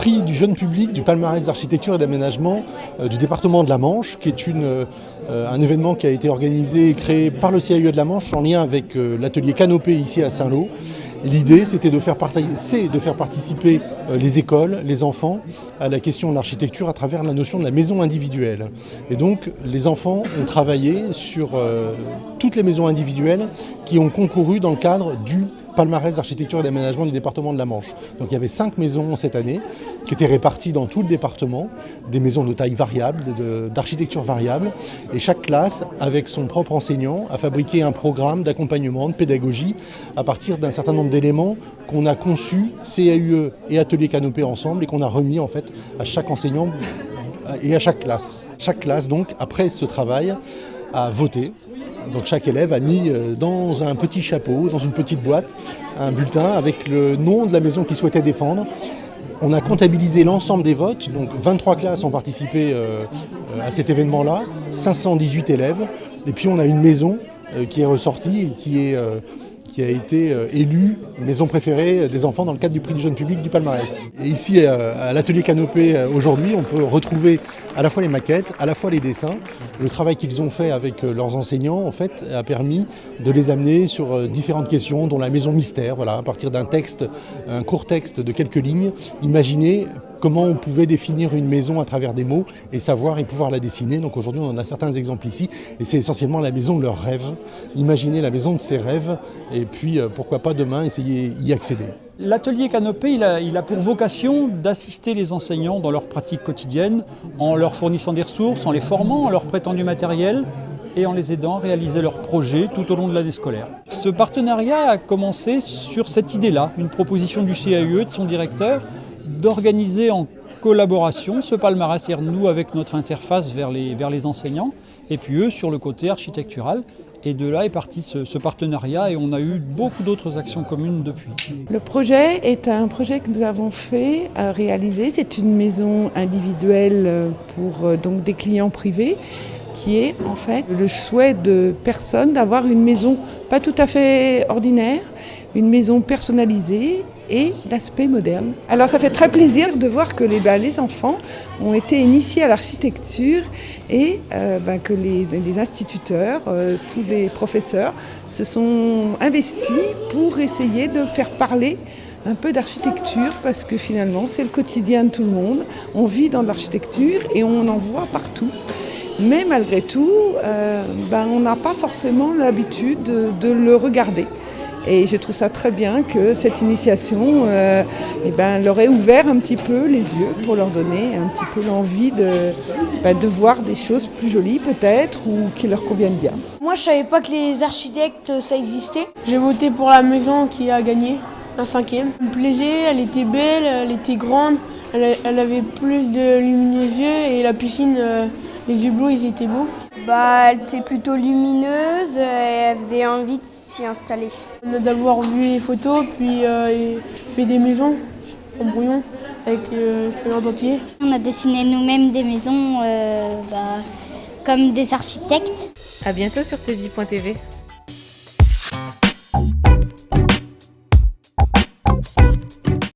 prix du jeune public du palmarès d'architecture et d'aménagement du département de la Manche, qui est un événement qui a été organisé et créé par le CAUE de la Manche en lien avec l'atelier Canopée ici à Saint-Lô. L'idée, c'était de faire participer les écoles, les enfants, à la question de l'architecture à travers la notion de la maison individuelle. Et donc, les enfants ont travaillé sur toutes les maisons individuelles qui ont concouru dans le cadre du palmarès d'architecture et d'aménagement du département de la Manche. Donc il y avait 5 maisons cette année qui étaient réparties dans tout le département, des maisons de taille variable, d'architecture variable, et chaque classe, avec son propre enseignant, a fabriqué un programme d'accompagnement, de pédagogie, à partir d'un certain nombre d'éléments qu'on a conçus, CAUE et Atelier Canopée ensemble, et qu'on a remis en fait à chaque enseignant et à chaque classe. Chaque classe, donc, après ce travail, a voté. Donc chaque élève a mis dans un petit chapeau, dans une petite boîte, un bulletin avec le nom de la maison qu'il souhaitait défendre. On a comptabilisé l'ensemble des votes, donc 23 classes ont participé à cet événement-là, 518 élèves. Et puis on a une maison qui est ressortie et qui a été élue maison préférée des enfants dans le cadre du prix du jeune public du palmarès. Et ici, à l'atelier Canopée, aujourd'hui, on peut retrouver à la fois les maquettes, à la fois les dessins. Le travail qu'ils ont fait avec leurs enseignants, en fait, a permis de les amener sur différentes questions, dont la maison mystère, voilà, à partir d'un texte, un court texte de quelques lignes, imaginer comment on pouvait définir une maison à travers des mots et savoir et pouvoir la dessiner. Donc aujourd'hui, on en a certains exemples ici et c'est essentiellement la maison de leurs rêves. Imaginer la maison de ses rêves et puis pourquoi pas demain essayer d'y accéder. L'atelier Canopée, il a pour vocation d'assister les enseignants dans leur pratique quotidienne en leur fournissant des ressources, en les formant, en leur prêtant du matériel et en les aidant à réaliser leurs projets tout au long de l'année scolaire. Ce partenariat a commencé sur cette idée-là, une proposition du CAUE, de son directeur, d'organiser en collaboration ce palmarès, c'est-à-dire nous avec notre interface vers les enseignants, et puis eux sur le côté architectural. Et de là est parti ce partenariat et on a eu beaucoup d'autres actions communes depuis. Le projet est un projet que nous avons fait, réaliser. C'est une maison individuelle pour donc des clients privés qui est en fait le souhait de personnes d'avoir une maison pas tout à fait ordinaire, une maison personnalisée et d'aspect moderne. Alors ça fait très plaisir de voir que les enfants ont été initiés à l'architecture et que les instituteurs, tous les professeurs se sont investis pour essayer de faire parler un peu d'architecture parce que finalement c'est le quotidien de tout le monde. On vit dans l'architecture et on en voit partout. Mais malgré tout, on n'a pas forcément l'habitude de le regarder. Et je trouve ça très bien que cette initiation leur ait ouvert un petit peu les yeux pour leur donner un petit peu l'envie de voir des choses plus jolies peut-être ou qui leur conviennent bien. Moi je savais pas que les architectes ça existait. J'ai voté pour la maison qui a gagné, la 5e. Elle me plaisait, elle était belle, elle était grande, elle avait plus de lumineux yeux et la piscine, les yeux bleus ils étaient beaux. Elle était plutôt lumineuse et elle faisait envie de s'y installer. On a d'abord vu les photos, puis fait des maisons en brouillon avec un papier. On a dessiné nous-mêmes des maisons comme des architectes. À bientôt sur tvie.tv.